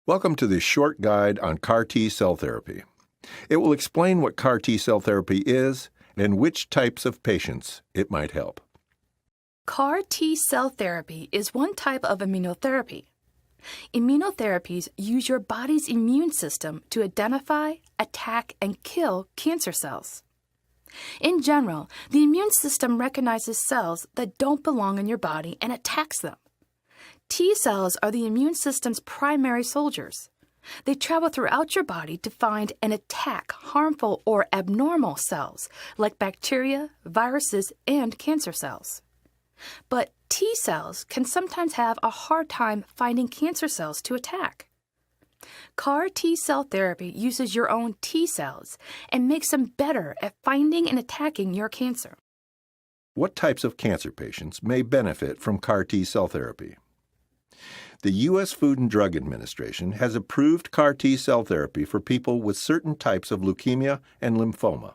Welcome to this short guide on CAR T cell therapy. It will explain what CAR T cell therapy is and which types of patients it might help. CAR T cell therapy is one type of immunotherapy. Immunotherapies use your body's immune system to identify, attack, and kill cancer cells. In general, the immune system recognizes cells that don't belong in your body and attacks them. T cells are the immune system's primary soldiers. They travel throughout your body to find and attack harmful or abnormal cells like bacteria, viruses, and cancer cells. But T cells can sometimes have a hard time finding cancer cells to attack. CAR T cell therapy uses your own T cells and makes them better at finding and attacking your cancer. What types of cancer patients may benefit from CAR T cell therapy? The U.S. Food and Drug Administration has approved CAR T cell therapy for people with certain types of leukemia and lymphoma.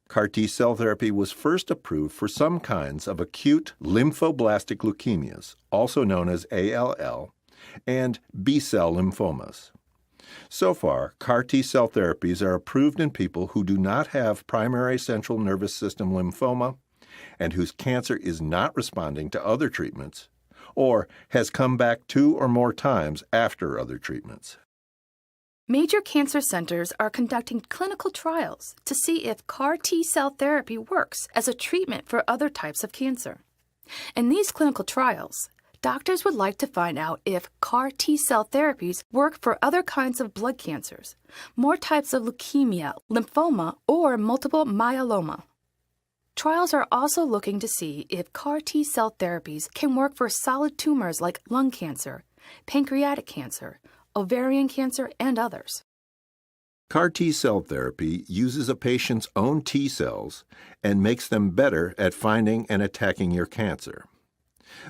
CAR T cell therapy was first approved for some kinds of acute lymphoblastic leukemias, also known as ALL, and B-cell lymphomas. So far, CAR T cell therapies are approved in people who do not have primary central nervous system lymphoma and whose cancer is not responding to other treatments or has come back 2 or more times after other treatments. Major cancer centers are conducting clinical trials to see if CAR T cell therapy works as a treatment for other types of cancer. In these clinical trials, doctors would like to find out if CAR T cell therapies work for other kinds of blood cancers, more types of leukemia, lymphoma, or multiple myeloma. Trials are also looking to see if CAR T cell therapies can work for solid tumors like lung cancer, pancreatic cancer, ovarian cancer, and others. CAR T cell therapy uses a patient's own T cells and makes them better at finding and attacking your cancer.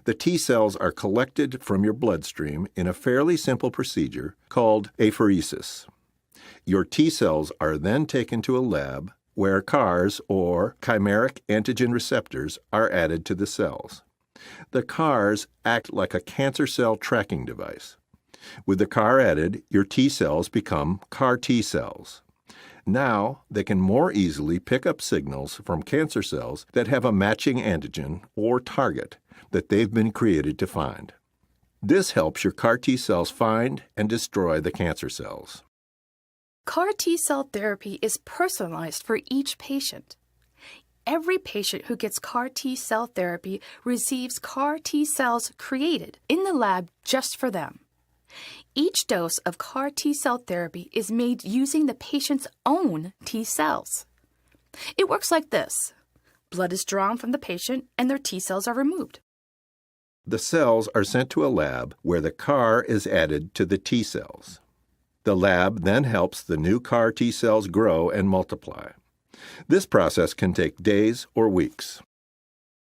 The T cells are collected from your bloodstream in a fairly simple procedure called apheresis. Your T cells are then taken to a lab where CARs, or chimeric antigen receptors, are added to the cells. The CARs act like a cancer cell tracking device. With the CAR added, your T cells become CAR T cells. Now, they can more easily pick up signals from cancer cells that have a matching antigen or target that they've been created to find. This helps your CAR T cells find and destroy the cancer cells. CAR T cell therapy is personalized for each patient. Every patient who gets CAR T cell therapy receives CAR T cells created in the lab just for them. Each dose of CAR T cell therapy is made using the patient's own T cells. It works like this. Blood is drawn from the patient and their T cells are removed. The cells are sent to a lab where the CAR is added to the T cells. The lab then helps the new CAR T cells grow and multiply. This process can take days or weeks.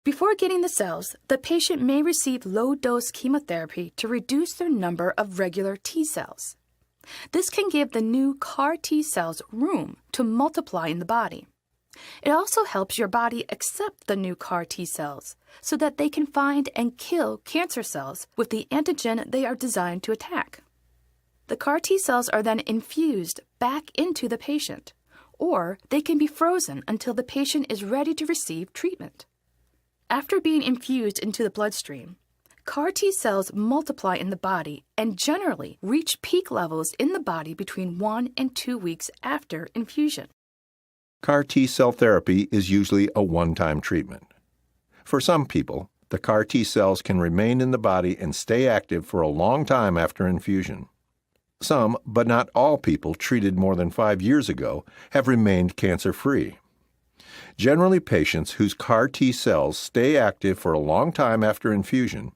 Before getting the cells, the patient may receive low-dose chemotherapy to reduce their number of regular T cells. This can give the new CAR T cells room to multiply in the body. It also helps your body accept the new CAR T cells so that they can find and kill cancer cells with the antigen they are designed to attack. The CAR T cells are then infused back into the patient, or they can be frozen until the patient is ready to receive treatment. After being infused into the bloodstream, CAR T cells multiply in the body and generally reach peak levels in the body between 1 and 2 weeks after infusion. CAR T cell therapy is usually a one-time treatment. For some people, the CAR T cells can remain in the body and stay active for a long time after infusion. Some, but not all people treated more than 5 years ago have remained cancer-free. Generally, patients whose CAR T cells stay active for a long time after infusion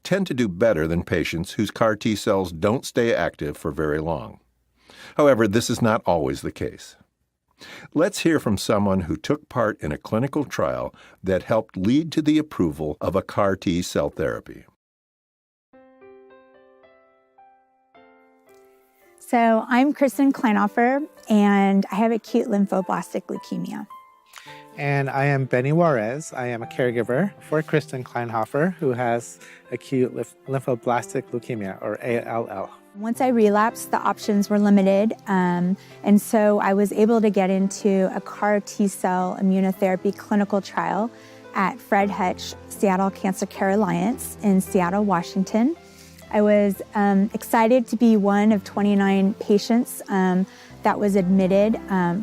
tend to do better than patients whose CAR T cells don't stay active for very long. However, this is not always the case. Let's hear from someone who took part in a clinical trial that helped lead to the approval of a CAR T cell therapy. So I'm Kristen Kleinhofer, and I have acute lymphoblastic leukemia. And I am Benny Juarez. I am a caregiver for Kristen Kleinhofer, who has acute lymphoblastic leukemia, or ALL. Once I relapsed, the options were limited, and so I was able to get into a CAR T-cell immunotherapy clinical trial at Fred Hutch Seattle Cancer Care Alliance in Seattle, Washington. I was excited to be one of 29 patients that was admitted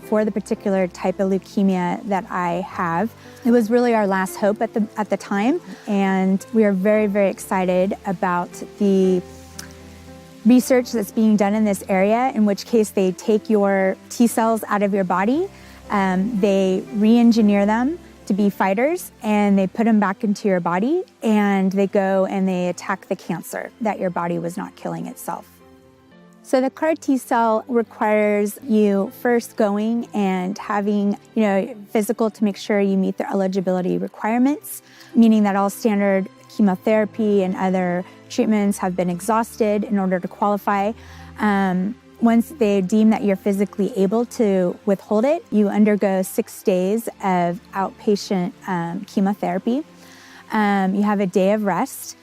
for the particular type of leukemia that I have. It was really our last hope at the time, and we are very, very excited about the research that's being done in this area, in which case they take your T cells out of your body, they re-engineer them to be fighters, and they put them back into your body, and they go and they attack the cancer that your body was not killing itself. So the CAR T cell requires you first going and having, physical to make sure you meet their eligibility requirements, meaning that all standard chemotherapy and other treatments have been exhausted in order to qualify. Once they deem that you're physically able to withhold it, you undergo 6 days of outpatient chemotherapy. You have a day of rest,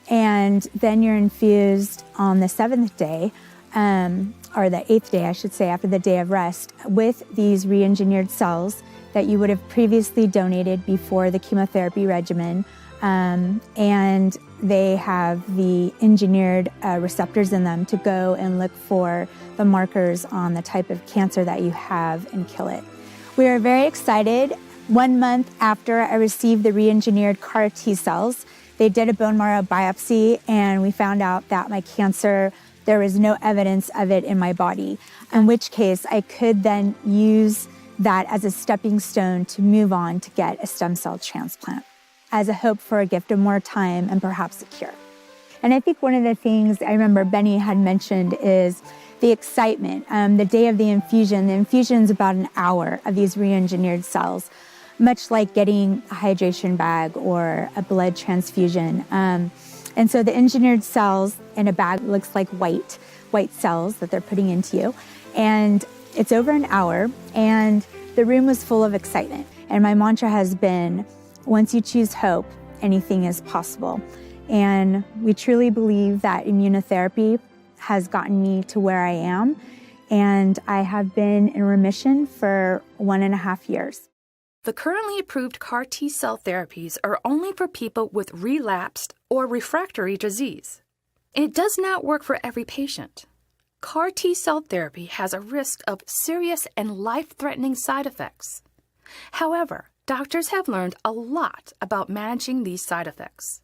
and then you're infused on the 7th day, or the 8th day, I should say, after the day of rest, with these re-engineered cells that you would have previously donated before the chemotherapy regimen. And they have the engineered receptors in them to go and look for the markers on the type of cancer that you have and kill it. We are very excited. 1 month after I received the re-engineered CAR T cells, they did a bone marrow biopsy, and we found out that my cancer, there was no evidence of it in my body, in which case I could then use that as a stepping stone to move on to get a stem cell transplant, as a hope for a gift of more time and perhaps a cure. And I think one of the things I remember Benny had mentioned is the excitement. The day of the infusion is about an hour of these re-engineered cells, much like getting a hydration bag or a blood transfusion. And so the engineered cells in a bag looks like white cells that they're putting into you. And it's over an hour, and the room was full of excitement. And my mantra has been, once you choose hope, anything is possible. And we truly believe that immunotherapy has gotten me to where I am. And I have been in remission for 1.5 years. The currently approved CAR T-cell therapies are only for people with relapsed or refractory disease. It does not work for every patient. CAR T-cell therapy has a risk of serious and life-threatening side effects. However, doctors have learned a lot about managing these side effects.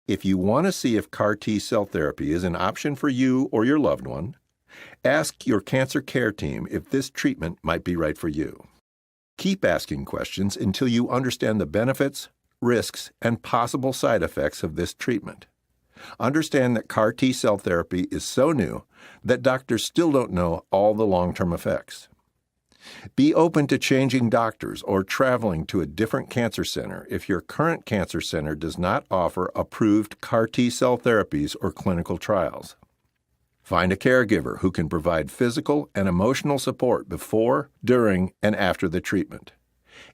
If you want to see if CAR T-cell therapy is an option for you or your loved one, ask your cancer care team if this treatment might be right for you. Keep asking questions until you understand the benefits, risks, and possible side effects of this treatment. Understand that CAR T-cell therapy is so new that doctors still don't know all the long-term effects. Be open to changing doctors or traveling to a different cancer center if your current cancer center does not offer approved CAR T-cell therapies or clinical trials. Find a caregiver who can provide physical and emotional support before, during, and after the treatment.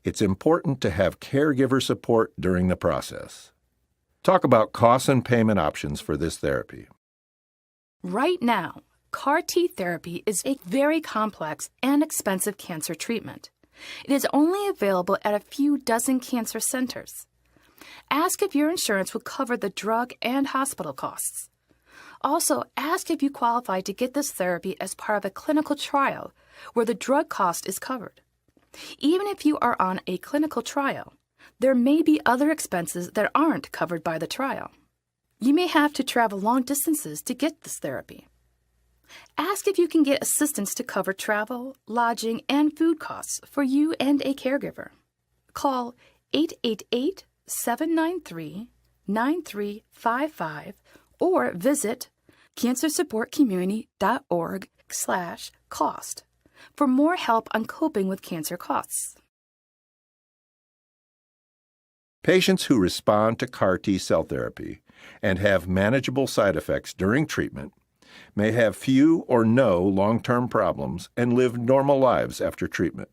It's important to have caregiver support during the process. Talk about costs and payment options for this therapy. Right now, CAR T therapy is a very complex and expensive cancer treatment. It is only available at a few dozen cancer centers. Ask if your insurance will cover the drug and hospital costs. Also, ask if you qualify to get this therapy as part of a clinical trial where the drug cost is covered. Even if you are on a clinical trial, there may be other expenses that aren't covered by the trial. You may have to travel long distances to get this therapy. Ask if you can get assistance to cover travel, lodging, and food costs for you and a caregiver. Call 888-793-9355 or visit cancersupportcommunity.org/cost for more help on coping with cancer costs. Patients who respond to CAR T-cell therapy and have manageable side effects during treatment may have few or no long-term problems and live normal lives after treatment.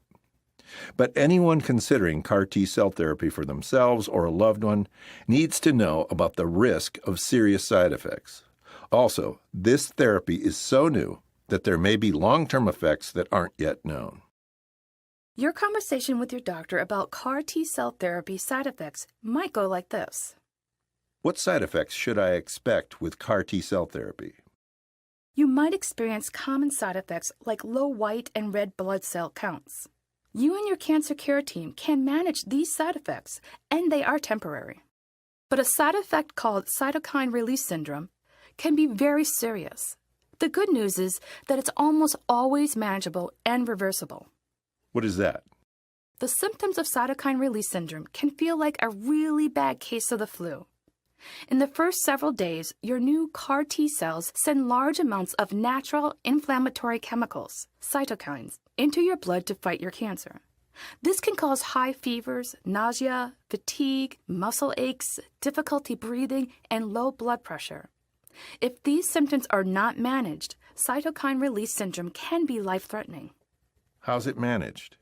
But anyone considering CAR T-cell therapy for themselves or a loved one needs to know about the risk of serious side effects. Also, this therapy is so new that there may be long-term effects that aren't yet known. Your conversation with your doctor about CAR T-cell therapy side effects might go like this. What side effects should I expect with CAR T-cell therapy? You might experience common side effects like low white and red blood cell counts. You and your cancer care team can manage these side effects, and they are temporary. But a side effect called cytokine release syndrome can be very serious. The good news is that it's almost always manageable and reversible. What is that? The symptoms of cytokine release syndrome can feel like a really bad case of the flu. In the first several days, your new CAR T cells send large amounts of natural inflammatory chemicals, cytokines, into your blood to fight your cancer. This can cause high fevers, nausea, fatigue, muscle aches, difficulty breathing, and low blood pressure. If these symptoms are not managed, cytokine release syndrome can be life-threatening. How's it managed?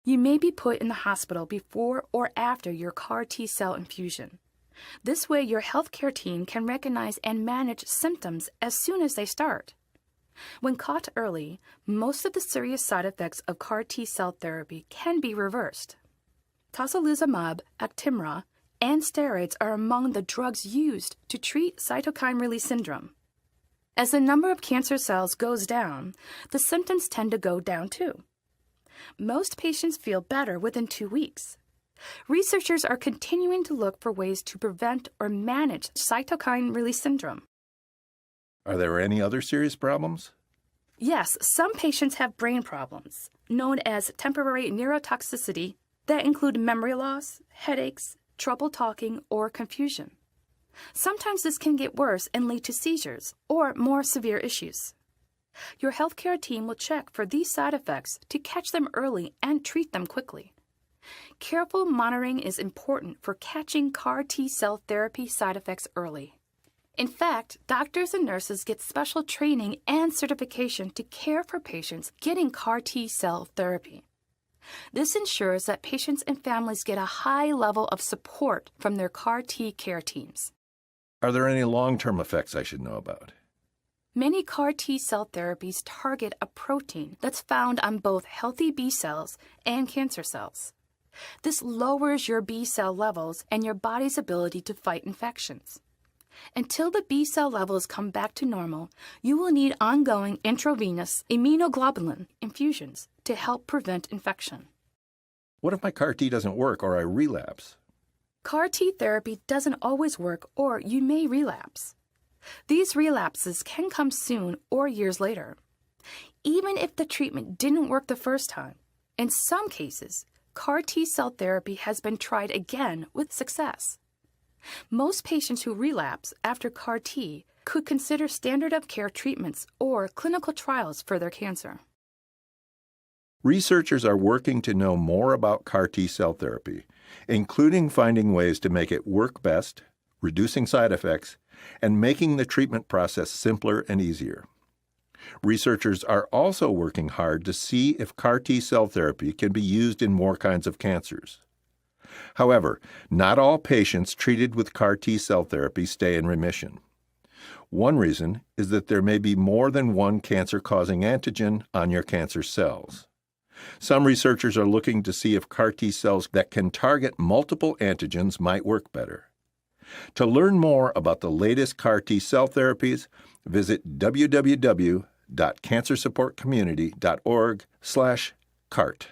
You may be put in the hospital before or after your CAR T-cell infusion. This way, your healthcare team can recognize and manage symptoms as soon as they start. When caught early, most of the serious side effects of CAR T-cell therapy can be reversed. Tocilizumab, Actemra, and steroids are among the drugs used to treat cytokine release syndrome. As the number of cancer cells goes down, the symptoms tend to go down too. Most patients feel better within 2 weeks. Researchers are continuing to look for ways to prevent or manage cytokine release syndrome. Are there any other serious problems? Yes, some patients have brain problems, known as temporary neurotoxicity, that include memory loss, headaches, trouble talking, or confusion. Sometimes this can get worse and lead to seizures or more severe issues. Your healthcare team will check for these side effects to catch them early and treat them quickly. Careful monitoring is important for catching CAR T-cell therapy side effects early. In fact, doctors and nurses get special training and certification to care for patients getting CAR T-cell therapy. This ensures that patients and families get a high level of support from their CAR T care teams. Are there any long-term effects I should know about? Many CAR T-cell therapies target a protein that's found on both healthy B cells and cancer cells. This lowers your B cell levels and your body's ability to fight infections. Until the B cell levels come back to normal, you will need ongoing intravenous immunoglobulin infusions to help prevent infection. What if my CAR T doesn't work or I relapse? CAR T therapy doesn't always work, or you may relapse. These relapses can come soon or years later. Even if the treatment didn't work the first time, in some cases, CAR T-cell therapy has been tried again with success. Most patients who relapse after CAR T could consider standard of care treatments or clinical trials for their cancer. Researchers are working to know more about CAR T-cell therapy, including finding ways to make it work best, reducing side effects, and making the treatment process simpler and easier. Researchers are also working hard to see if CAR T-cell therapy can be used in more kinds of cancers. However, not all patients treated with CAR T-cell therapy stay in remission. One reason is that there may be more than one cancer-causing antigen on your cancer cells. Some researchers are looking to see if CAR T-cells that can target multiple antigens might work better. To learn more about the latest CAR T-cell therapies, visit www.cancersupportcommunity.org/CART.